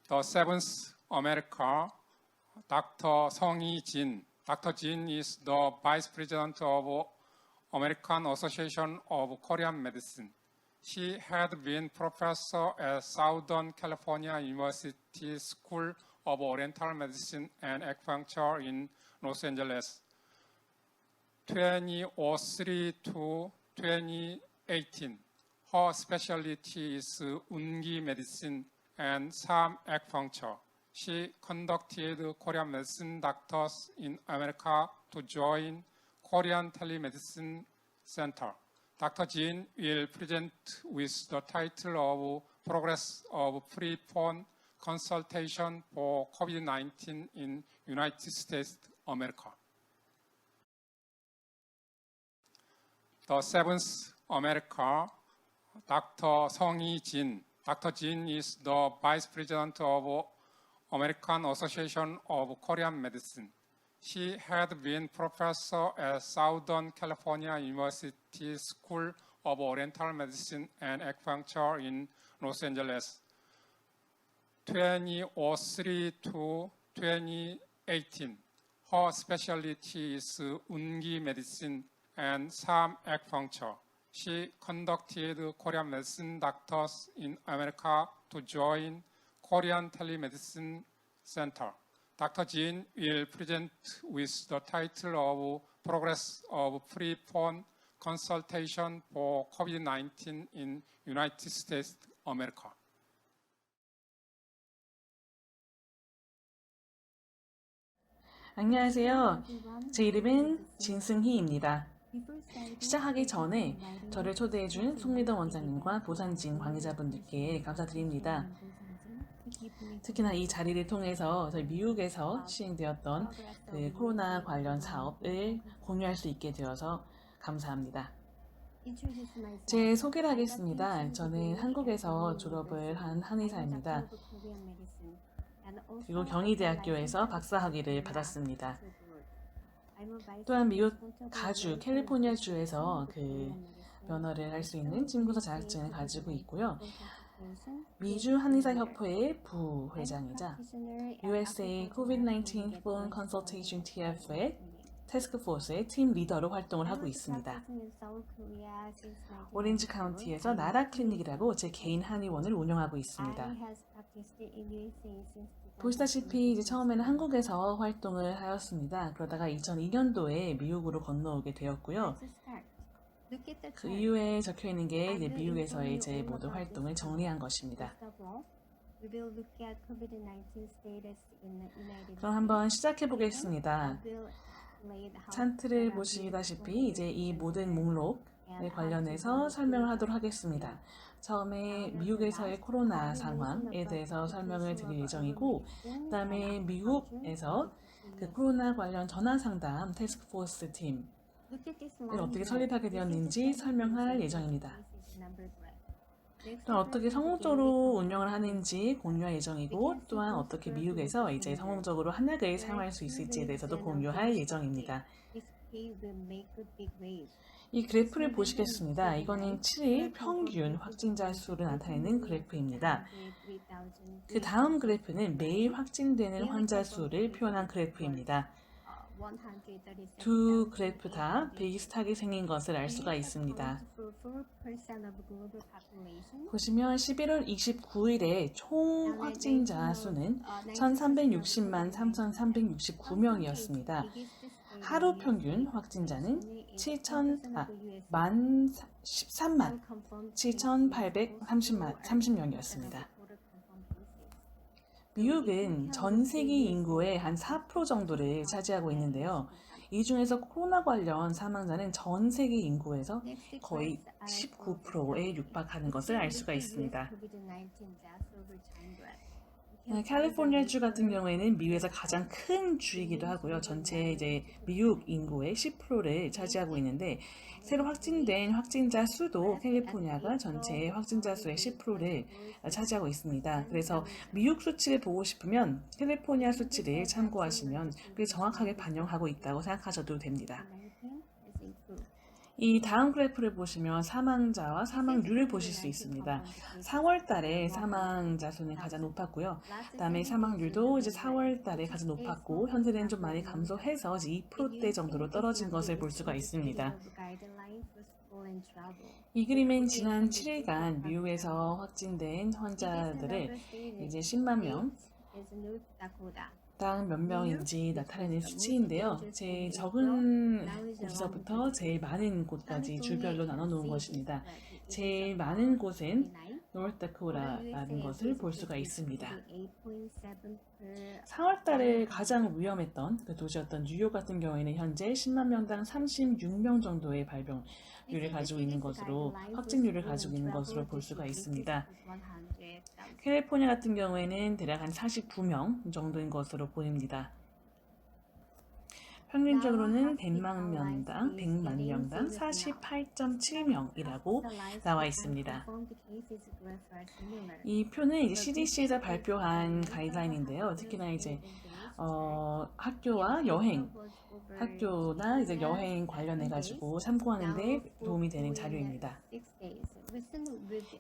The seventh America, Dr. Song-Yi Jin. Dr. Jin is the Vice President of American Association of Korean Medicine. She had been professor at Southern California University School of Oriental Medicine and Acupuncture in Los Angeles, 2003 to 2018. Her specialty is Ungi medicine and Sam acupuncture. She conducted Korean medicine doctors in America to join Korean Telemedicine Center. Dr. Jin will present with the title of Progress of Free Phone Consultation for COVID-19 in United States, America. The seventh America, Dr. Song-Yi Jin. Dr. Jin is the Vice President of American Association of Korean Medicine. She had been professor at Southern California University School of Oriental Medicine and Acupuncture in Los Angeles, 2003 to 2018. Her specialty is Ungi medicine and Sam acupuncture. She conducted Korean medicine doctors in America to join Korean Telemedicine Center. Dr. Jin will present with the title of Progress of Free Phone Consultation for COVID-19 in United States, America. 안녕하세요. 제 이름은 진승희입니다. 시작하기 전에 저를 초대해준 송미덕 원장님과 보산진 관계자분들께 감사드립니다. 특히나 이 자리를 통해서 저희 미국에서 시행되었던 그 코로나 관련 사업을 공유할 수 있게 되어서 감사합니다. 제 소개를 하겠습니다. 저는 한국에서 졸업을 한 한의사입니다. 그리고 경희대학교에서 박사학위를 받았습니다. 또한 미국 가주 캘리포니아주에서 그 면허를 할 수 있는 친구서 자격증을 가지고 있고요. 미주 한의사 협회의 부회장이자 USA COVID-19 Phone Consultation TF의 태스크포스의 팀 리더로 활동을 하고 있습니다. 오렌지 카운티에서 나라 클리닉이라고 제 개인 한의원을 운영하고 있습니다. 보시다시피 이제 처음에는 한국에서 활동을 하였습니다. 그러다가 2002년도에 미국으로 건너오게 되었고요. 그 이후에 적혀 있는 게 이제 미국에서의 제 모든 활동을 정리한 것입니다. 그럼 한번 시작해 보겠습니다. 차트를 보시다시피 이제 이 모든 목록에 관련해서 설명을 하도록 하겠습니다. 처음에 미국에서의 코로나 상황에 대해서 설명을 드릴 예정이고, 그 다음에 미국에서 그 코로나 관련 전화상담 태스크포스 팀을 어떻게 설립하게 되었는지 설명할 예정입니다. 또한 어떻게 성공적으로 운영을 하는지 공유할 예정이고, 또한 어떻게 미국에서 이제 성공적으로 한약을 사용할 수 있을지에 대해서도 공유할 예정입니다. 이 그래프를 보시겠습니다. 이거는 7일 평균 확진자 수를 나타내는 그래프입니다. 그 다음 그래프는 매일 확진되는 환자 수를 표현한 그래프입니다. 두 그래프 다 비슷하게 생긴 것을 알 수가 있습니다. 보시면 11월 29일에 총 확진자 수는 1360만 3369명이었습니다. 하루 평균 확진자는 13만 7830명이었습니다. 미국은 전 세계 인구의 한 4% 정도를 차지하고 있는데요. 이 중에서 코로나 관련 사망자는 전 세계 인구에서 거의 19%에 육박하는 것을 알 수가 있습니다. 캘리포니아주 같은 경우에는 미국에서 가장 큰 주이기도 하고요. 전체 이제 미국 인구의 10%를 차지하고 있는데, 새로 확진된 확진자 수도 캘리포니아가 전체 확진자 수의 10%를 차지하고 있습니다. 그래서 미국 수치를 보고 싶으면 캘리포니아 수치를 참고하시면 그게 정확하게 반영하고 있다고 생각하셔도 됩니다. 이 다음 그래프를 보시면 사망자와 사망률을 보실 수 있습니다. 4월 달에 사망자 수는 가장 높았고요. 그다음에 사망률도 이제 4월 달에 가장 높았고 현재는 좀 많이 감소해서 이제 2%대 정도로 떨어진 것을 볼 수가 있습니다. 이 그림은 지난 7일간 미국에서 확진된 환자들을 이제 10만 명 당 몇 명인지 나타내는 수치인데요. 제일 적은 곳에서부터 제일 많은 곳까지 주별로 나눠 놓은 것입니다. 제일 많은 곳은 노스다코다라는 것을 볼 수가 있습니다. 4월 달에 가장 위험했던 그 도시였던 뉴욕 같은 경우에는 현재 10만 명당 36명 정도의 발병률을 가지고 있는 것으로 확진률을 가지고 있는 것으로 볼 수가 있습니다. 캘리포니아 같은 경우에는 대략 한 49명 정도인 것으로 보입니다. 평균적으로는 100만 명당 48.7명이라고 나와 있습니다. 이 표는 이제 CDC에서 발표한 가이드라인인데요. 특히나 이제 학교나 이제 여행 관련해 가지고 참고하는데 도움이 되는 자료입니다.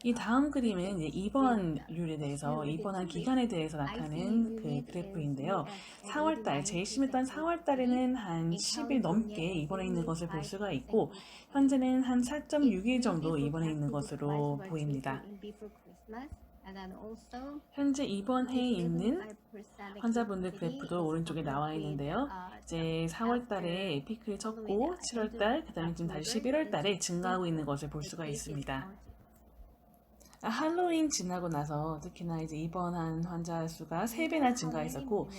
이 다음 그림은 이제 입원율에 대해서 입원한 기간에 대해서 나타낸 그 그래프인데요. 4월달 제일 심했던 4월달에는 한 10일 넘게 입원해 있는 것을 볼 수가 있고 현재는 한 4.6일 정도 입원해 있는 것으로 보입니다. 현재 입원해 있는 환자분들 그래프도 오른쪽에 나와 있는데요. 이제 4월달에 피크를 쳤고 7월달, 그다음에 지금 다시 11월달에 증가하고 있는 것을 볼 수가 있습니다. 할로윈 지나고 나서 특히나 이제 입원한 환자 수가 3배나 증가했었고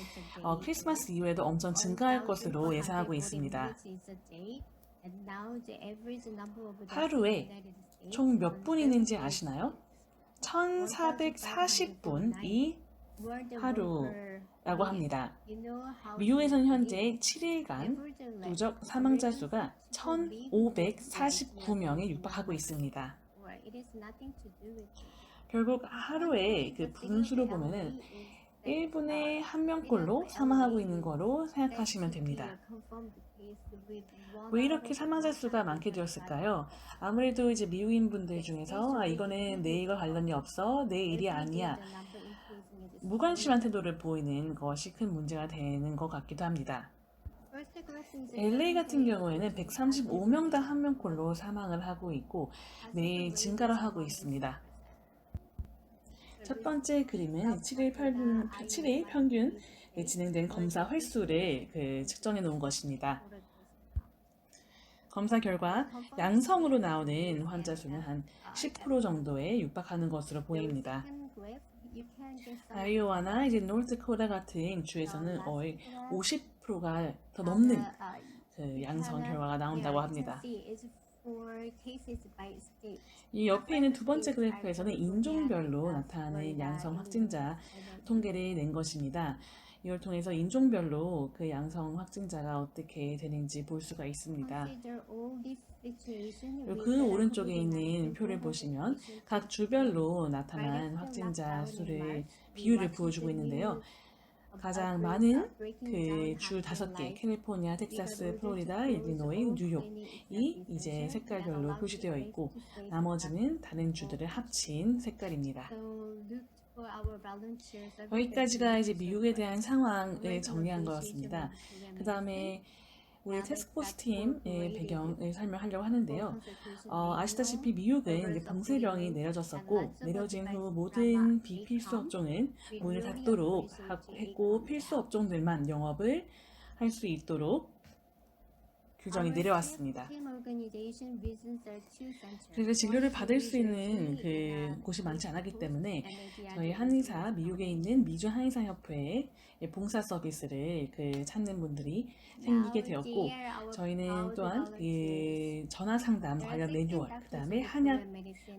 크리스마스 이후에도 엄청 증가할 것으로 예상하고 있습니다. 하루에 총 몇 분 있는지 아시나요? 1440분이 하루라고 합니다. 미국에서는 현재 7일간 누적 사망자 수가 1549명에 육박하고 있습니다. 결국 하루에 그 분수로 보면은 1분에 1명꼴로 사망하고 있는 거로 생각하시면 됩니다. 왜 이렇게 사망자 수가 많게 되었을까요? 아무래도 이제 미국인 분들 중에서 이거는 내 일과 관련이 없어, 내 일이 아니야, 무관심한 태도를 보이는 것이 큰 문제가 되는 것 같기도 합니다. LA 같은 경우에는 135명당 1명꼴로 사망을 하고 있고 매일 증가를 하고 있습니다. 첫 번째 그림은 7일 평균 진행된 검사 횟수를 측정해 놓은 것입니다. 검사 결과 양성으로 나오는 환자 수는 한 10% 정도에 육박하는 것으로 보입니다. 아이오와나 이제 노스다코타 같은 주에서는 거의 50%가 더 넘는 그 양성 결과가 나온다고 합니다. 이 옆에 있는 두 번째 그래프에서는 인종별로 나타나는 양성 확진자 통계를 낸 것입니다. 이걸 통해서 인종별로 그 양성 확진자가 어떻게 되는지 볼 수가 있습니다. 그리고 그 오른쪽에 있는 표를 보시면 각 주별로 나타난 확진자 수를 비율을 보여주고 있는데요. 가장 많은 그 주 5개, 캘리포니아, 텍사스, 플로리다, 일리노이, 뉴욕이 이제 색깔별로 표시되어 있고 나머지는 다른 주들을 합친 색깔입니다. 여기까지가 이제 미국에 대한 상황을 정리한 거였습니다. 그 다음에 우리 태스크포스 팀의 배경을 설명하려고 하는데요. 아시다시피 미국은 이제 봉쇄령이 내려졌었고 내려진 후 모든 비필수 업종은 문을 닫도록 했고 필수 업종들만 영업을 할 수 있도록 규정이 내려왔습니다. 그래서 진료를 받을 수 있는 그 곳이 많지 않았기 때문에 저희 한의사, 미국에 있는 미주 한의사 협회에 봉사 서비스를 찾는 분들이 생기게 되었고 저희는 또한 그 전화 상담 관련 매뉴얼, 그 다음에 한약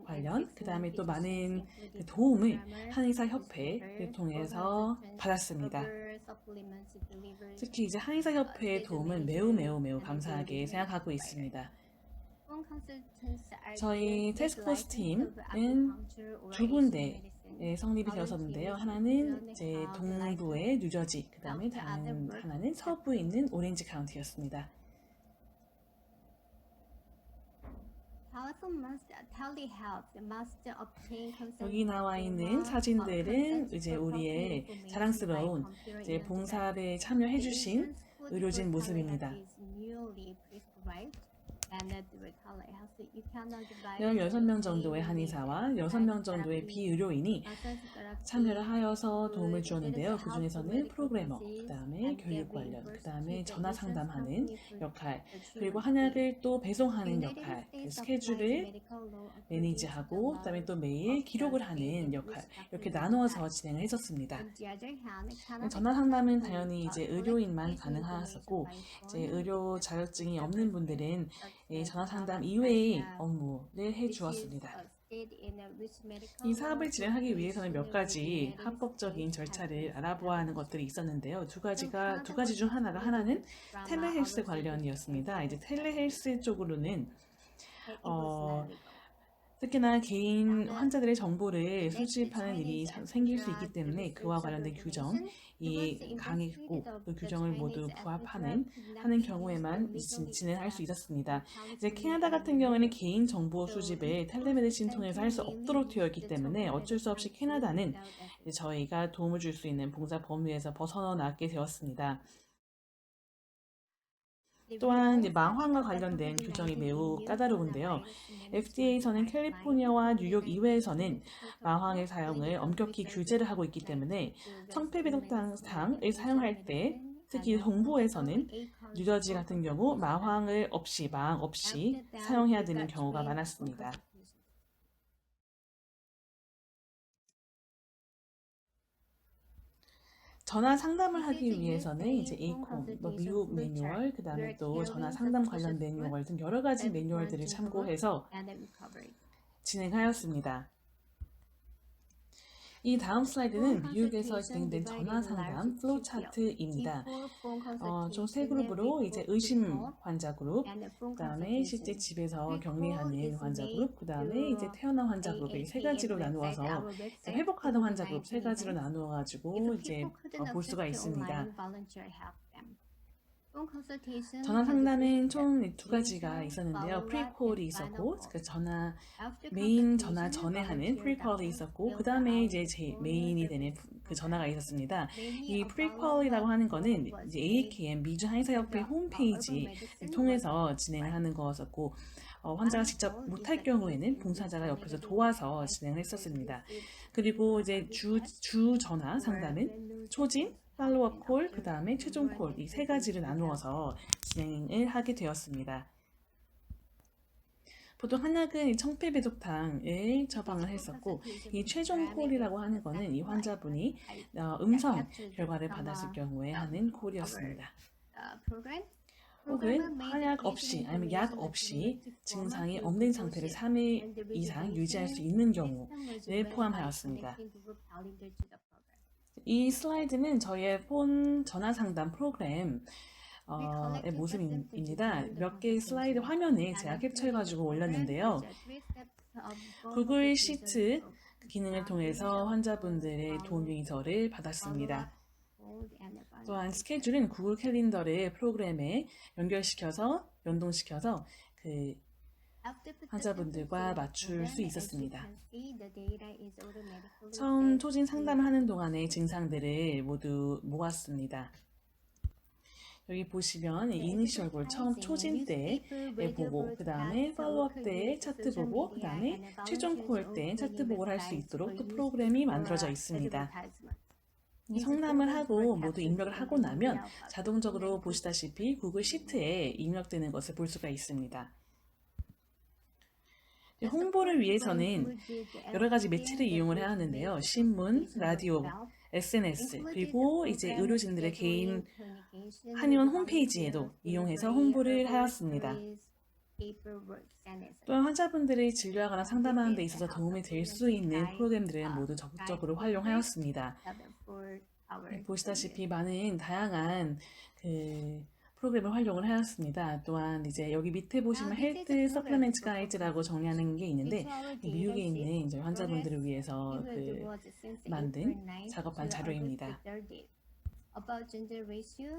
관련, 그 다음에 또 많은 도움을 한의사 협회를 통해서 받았습니다. 특히 이제 한의사 협회의 도움은 매우 감사하게 생각하고 있습니다. 저희 태스크포스 팀은 두 군데 성립이 되었었는데요. 하나는 이제 동부의 뉴저지, 그 다음에 다른 하나는 서부에 있는 오렌지 카운티였습니다. 여기 나와 있는 사진들은 이제 우리의 자랑스러운 이제 봉사에 참여해주신 의료진 모습입니다. 16명 정도의 한의사와 6명 정도의 비의료인이 참여를 하여서 도움을 주었는데요. 그 중에서는 프로그래머, 그 다음에 교육 관련, 그 다음에 전화 상담하는 역할, 그리고 한약을 또 배송하는 역할, 그 스케줄을 매니지하고, 그 다음에 또 매일 기록을 하는 역할, 이렇게 나누어서 진행을 했었습니다. 전화 상담은 당연히 이제 의료인만 가능하였었고, 이제 의료 자격증이 없는 분들은 전화 상담 이외의 업무를 해주었습니다. 이 사업을 진행하기 위해서는 몇 가지 합법적인 절차를 알아보아야 하는 것들이 있었는데요. 두 가지 중 하나는 텔레헬스 관련이었습니다. 이제 텔레헬스 쪽으로는 특히나 개인 환자들의 정보를 수집하는 일이 생길 수 있기 때문에 그와 관련된 규정이 강했고 그 규정을 모두 부합하는 경우에만 진행할 수 있었습니다. 이제 캐나다 같은 경우에는 개인 정보 수집을 텔레메디신 통해서 할 수 없도록 되어 있기 때문에 어쩔 수 없이 캐나다는 저희가 도움을 줄 수 있는 봉사 범위에서 벗어나게 되었습니다. 또한 망황과 관련된 규정이 매우 까다로운데요. FDA에서는 캘리포니아와 뉴욕 이외에서는 망황의 사용을 엄격히 규제를 하고 있기 때문에 청폐배독탕을 사용할 때 특히 동부에서는 뉴저지 같은 경우 망 없이 사용해야 되는 경우가 많았습니다. 전화 상담을 하기 위해서는 이제 에이콤, 미국 매뉴얼, 그 다음에 또 전화 상담 관련 매뉴얼 등 여러 가지 매뉴얼들을 참고해서 진행하였습니다. 이 다음 슬라이드는 미국에서 진행된 전화 상담 플로우 차트입니다. 총 세 그룹으로 이제 의심 환자 그룹, 그 다음에 실제 집에서 격리하는 환자 그룹, 그 다음에 이제 태어난 환자 그룹 이 세 가지로 나누어서 회복하는 환자 그룹 세 가지로 나누어 가지고 이제 볼 수가 있습니다. 전화 상담은 총 두 가지가 있었는데요. 프리콜이 있었고, 그 메인 전화 전에 하는 프리콜이 있었고, 그 다음에 이제 메인이 되는 그 전화가 있었습니다. 이 프리콜이라고 하는 거는 이제 AAKM 미주 한의사협회 홈페이지 통해서 진행하는 거였었고, 환자가 직접 못할 경우에는 봉사자가 옆에서 도와서 진행을 했었습니다. 그리고 이제 주 전화 상담은 초진, 팔로우업 콜, 그 다음에 최종 콜 이 세 가지를 나누어서 진행을 하게 되었습니다. 보통 한약은 청폐배독탕을 처방을 했었고 이 최종 콜이라고 하는 거는 이 환자분이 음성 결과를 받았을 경우에 하는 콜이었습니다. 혹은 한약 없이 아니면 약 없이 증상이 없는 상태를 3일 이상 유지할 수 있는 경우를 포함하였습니다. 이 슬라이드는 저희의 폰 전화 상담 프로그램의 모습입니다. 몇 개의 슬라이드 화면에 제가 캡처해가지고 올렸는데요. 구글 시트 기능을 통해서 환자분들의 도움서를 받았습니다. 또한 스케줄은 구글 캘린더를 프로그램에 연동시켜서 그 환자분들과 맞출 수 있었습니다. 처음 초진 상담을 하는 동안의 증상들을 모두 모았습니다. 여기 보시면 이니셜 골 처음 초진 때 보고 그 다음에 팔로우업 때 차트 보고 그 다음에 최종 콜 때 차트 보고를 할 수 있도록 또 프로그램이 만들어져 있습니다. 상담을 하고 모두 입력을 하고 나면 자동적으로 보시다시피 구글 시트에 입력되는 것을 볼 수가 있습니다. 홍보를 위해서는 여러 가지 매체를 이용을 해야 하는데요. 신문, 라디오, SNS, 그리고 이제 의료진들의 개인 한의원 홈페이지에도 이용해서 홍보를 하였습니다. 또한 환자분들이 진료하거나 상담하는 데 있어서 도움이 될 수 있는 프로그램들을 모두 적극적으로 활용하였습니다. 보시다시피 많은 다양한 프로그램을 활용을 하였습니다. 또한 이제 여기 밑에 보시면 헬스 서플리먼트 가이드라고 정리하는 게 있는데 미국에 있는 이제 환자분들을 위해서 만든 작업한 자료입니다.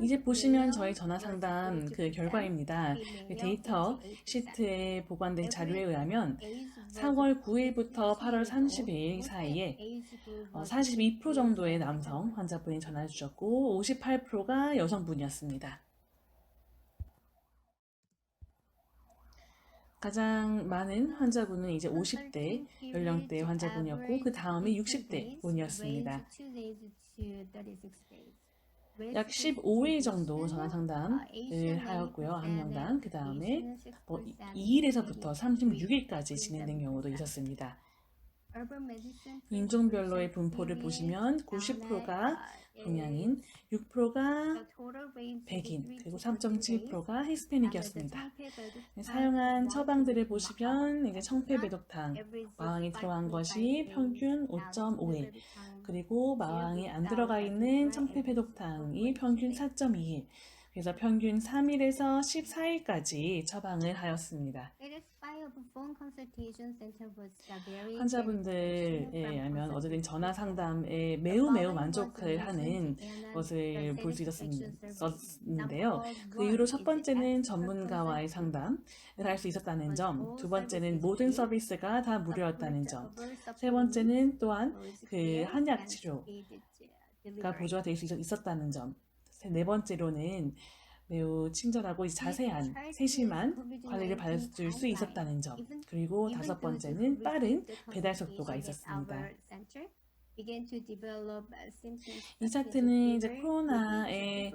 이제 보시면 저희 전화 상담 그 결과입니다. 데이터 시트에 보관된 자료에 의하면 4월 9일부터 8월 30일 사이에 42% 정도의 남성 환자분이 전화를 주셨고 58%가 여성분이었습니다. 가장 많은 환자분은 이제 50대 연령대 환자분이었고 그 다음에 60대 분이었습니다. 약 15일 정도 전화 상담을 하였고요. 한 명당. 그 다음에 2일에서부터 36일까지 진행된 경우도 있었습니다. 인종별로의 분포를 보시면 90%가 동양인, 6%가 백인, 그리고 3.7%가 히스패닉이었습니다. 사용한 처방들을 보시면 이제 청폐배독탕, 마왕이 들어간 것이 평균 5.5일, 그리고 마왕이 안 들어가 있는 청폐배독탕이 평균 4.2일, 그래서 평균 3일에서 14일까지 처방을 하였습니다. 환자분들에 하면 어쨌든 전화 상담에 매우 만족을 하는 것을 볼 수 있었는데요. 그 이후로 첫 번째는 전문가와의 상담을 할 수 있었다는 점, 두 번째는 모든 서비스가 다 무료였다는 점, 세 번째는 또한 그 한약 치료가 보조가 될 수 있었다는 점, 네 번째로는 매우 친절하고 자세한 세심한 관리를 받을 수 있었다는 점, 그리고 다섯 번째는 빠른 배달 속도가 있었습니다. 이 차트는 이제 코로나의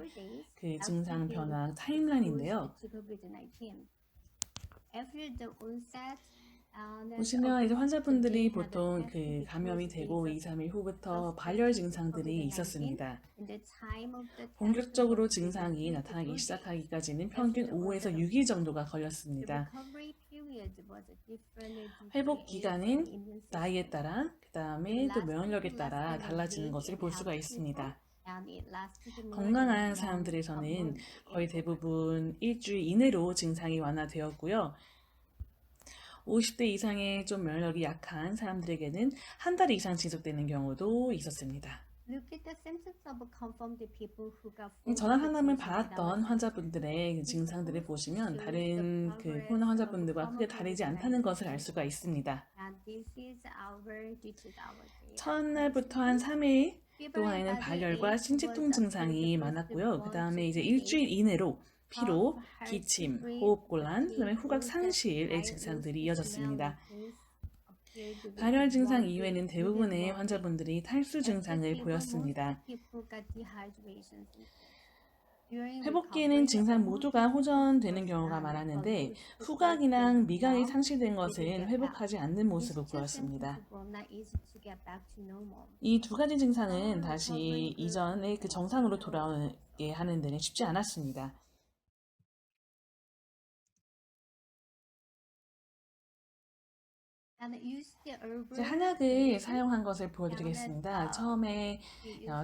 그 증상 변화 타임라인인데요. 보시면 이제 환자분들이 보통 그 감염이 되고 2, 3일 후부터 발열 증상들이 있었습니다. 본격적으로 증상이 나타나기 시작하기까지는 평균 5에서 6일 정도가 걸렸습니다. 회복 기간은 나이에 따라, 그 다음에 또 면역력에 따라 달라지는 것을 볼 수가 있습니다. 건강한 사람들에서는 거의 대부분 일주일 이내로 증상이 완화되었고요. 50대 이상의 좀 면역력이 약한 사람들에게는 한 달 이상 지속되는 경우도 있었습니다. 전화 상담을 받았던 환자분들의 증상들을 보시면 다른 그 코로나 환자분들과 크게 다르지 않다는 것을 알 수가 있습니다. 첫날부터 한 3일 동안에는 발열과 신체통 증상이 많았고요. 그 다음에 이제 일주일 이내로 피로, 기침, 호흡곤란, 그다음에 후각 상실의 증상들이 이어졌습니다. 발열 증상 이후에는 대부분의 환자분들이 탈수 증상을 보였습니다. 회복기에는 증상 모두가 호전되는 경우가 많았는데 후각이나 미각이 상실된 것은 회복하지 않는 모습을 보였습니다. 이 두 가지 증상은 다시 이전의 그 정상으로 돌아오게 하는 데는 쉽지 않았습니다. 이제 한약을 사용한 것을 보여드리겠습니다. 처음에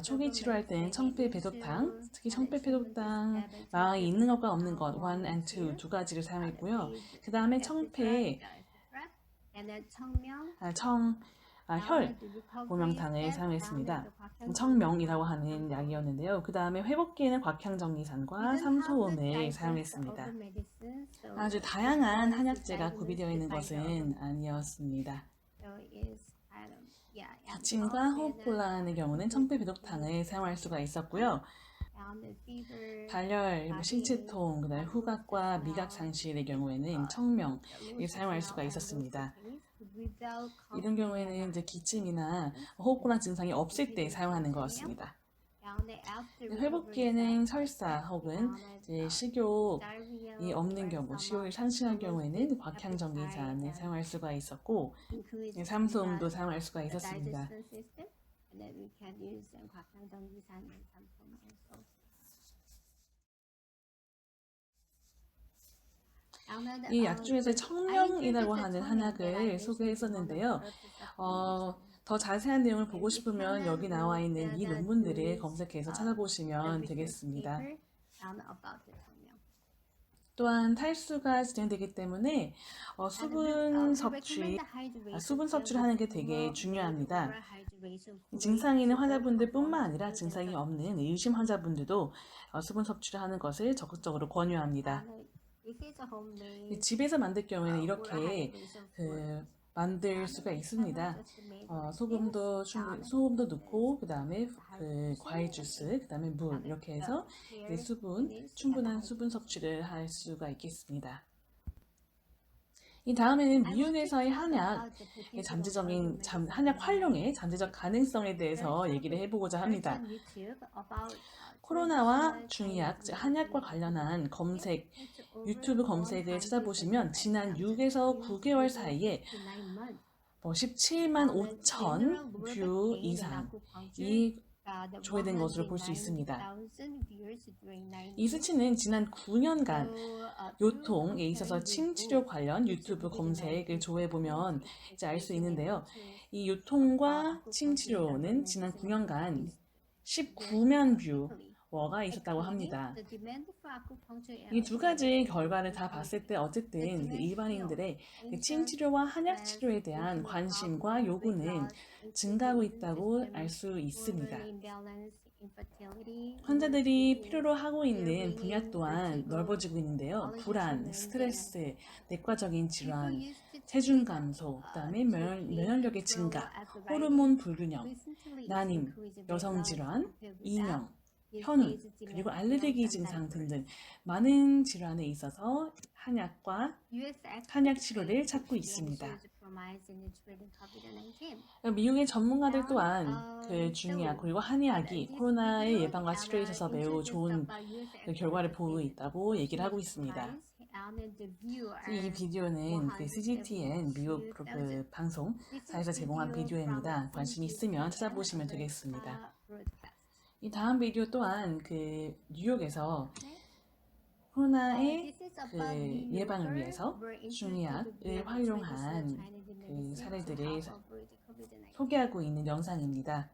초기 치료할 때는 청폐배독탕, 특히 청폐배독탕 마왕이 있는 것과 없는 것 1 and 2 두 가지를 사용했고요. 그 다음에 혈 보명탕을 사용했습니다. 청명이라고 하는 약이었는데요. 그 다음에 회복기에는 곽향정리산과 삼소음을 사용했습니다. 아주 다양한 한약재가 구비되어 있는 것은 아니었습니다. 기침과 호흡곤란의 경우는 청폐배독탕을 사용할 수가 있었고요. 발열, 신체통, 그다음에 후각과 미각 상실의 경우에는 청명을 사용할 수가 있었습니다. 이런 경우에는 이제 기침이나 호흡곤란 증상이 없을 때 사용하는 것같습니다. 회복기에는 설사 혹은 이제 식욕이 없는 경우, 식욕이 상실한 경우에는 곽향정리산을 사용할 수가 있었고 삼소음도 사용할 수가 있었습니다. 이 약 중에서 청명이라고 하는 한약을 소개했었는데요. 더 자세한 내용을 보고 싶으면 여기 나와 있는 이 논문들을 검색해서 찾아보시면 되겠습니다. 또한 탈수가 진행되기 때문에 수분 섭취를 하는 게 되게 중요합니다. 증상이 있는 환자분들뿐만 아니라 증상이 없는 의심 환자분들도 수분 섭취를 하는 것을 적극적으로 권유합니다. 집에서 만들 경우에는 이렇게 만들 수가 있습니다. 소금도 넣고 그 다음에 과일 주스, 그 다음에 물 이렇게 해서 충분한 수분 섭취를 할 수가 있겠습니다. 이 다음에는 미국에서의 한약의 한약 활용의 잠재적 가능성에 대해서 얘기를 해보고자 합니다. 코로나와 중의학, 즉 한약과 관련한 유튜브 검색을 찾아보시면 지난 6에서 9개월 사이에 17만 5천 뷰 이상이 조회된 것으로 볼 수 있습니다. 이 수치는 지난 9년간 요통에 있어서 침 치료 관련 유튜브 검색을 조회해보면 이제 알 수 있는데요. 이 요통과 침 치료는 지난 9년간 19만 뷰어가 있었다고 합니다. 이 두 가지 결과를 다 봤을 때 어쨌든 일반인들의 침 치료와 한약 치료에 대한 관심과 요구는 증가하고 있다고 알 수 있습니다. 환자들이 필요로 하고 있는 분야 또한 넓어지고 있는데요. 불안, 스트레스, 내과적인 질환, 체중 감소, 그다음에 면역력의 증가, 호르몬 불균형, 난임, 여성 질환, 이명, 현우, 그리고 알레르기 증상 등등 많은 질환에 있어서 한약 치료를 찾고 있습니다. 미국의 전문가들 또한 중의학 그리고 한의학이 코로나의 예방과 치료에 있어서 매우 좋은 결과를 보이고 있다고 얘기를 하고 있습니다. 이 비디오는 CGTN 미국 방송사에서 제공한 비디오입니다. 관심 있으면 찾아보시면 되겠습니다. 이 다음 비디오 또한 뉴욕에서 코로나의 예방을 위해서 중의학을 활용한 사례들을 소개하고 있는 영상입니다.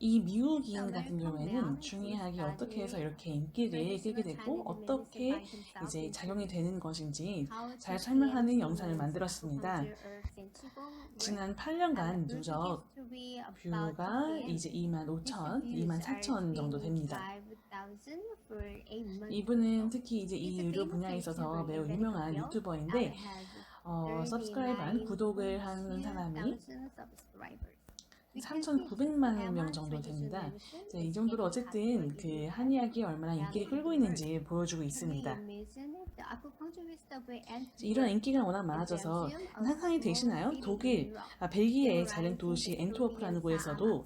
이 미국인 같은 경우에는 중의학이 어떻게 해서 이렇게 인기를 끌게 되고 어떻게 이제 작용이 되는 것인지 잘 설명하는 영상을 만들었습니다. 지난 8년간 누적 뷰가 이제 24,000 정도 됩니다. 이분은 특히 이제 이 의료 분야에 있어서 매우 유명한 유튜버인데 구독을 하는 사람이 3,900만 명 정도 됩니다. 이 정도로 어쨌든 한의학이 얼마나 인기를 끌고 있는지 보여주고 있습니다. 이런 인기가 워낙 많아져서 상상이 되시나요? 벨기에의 작은 도시 엔트워프라는 곳에서도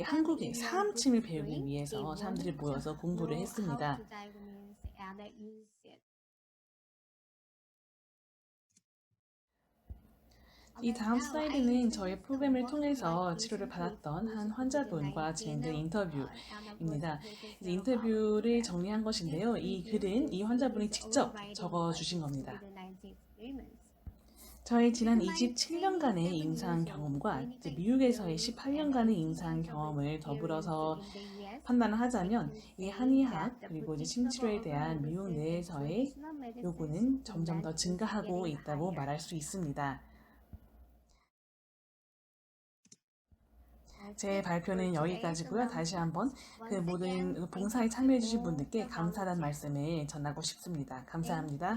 한국의 사암침을 배우기 위해서 사람들이 모여서 공부를 했습니다. 이 다음 슬라이드는 저희 프로그램을 통해서 치료를 받았던 한 환자분과 진행된 인터뷰입니다. 인터뷰를 정리한 것인데요. 이 글은 이 환자분이 직접 적어주신 겁니다. 저의 지난 27년간의 임상 경험과 미국에서의 18년간의 임상 경험을 더불어서 판단을 하자면 이 한의학 그리고 이제 침치료에 대한 미국 내에서의 요구는 점점 더 증가하고 있다고 말할 수 있습니다. 제 발표는 여기까지고요. 다시 한번 모든 봉사에 참여해주신 분들께 감사하다는 말씀을 전하고 싶습니다. 감사합니다.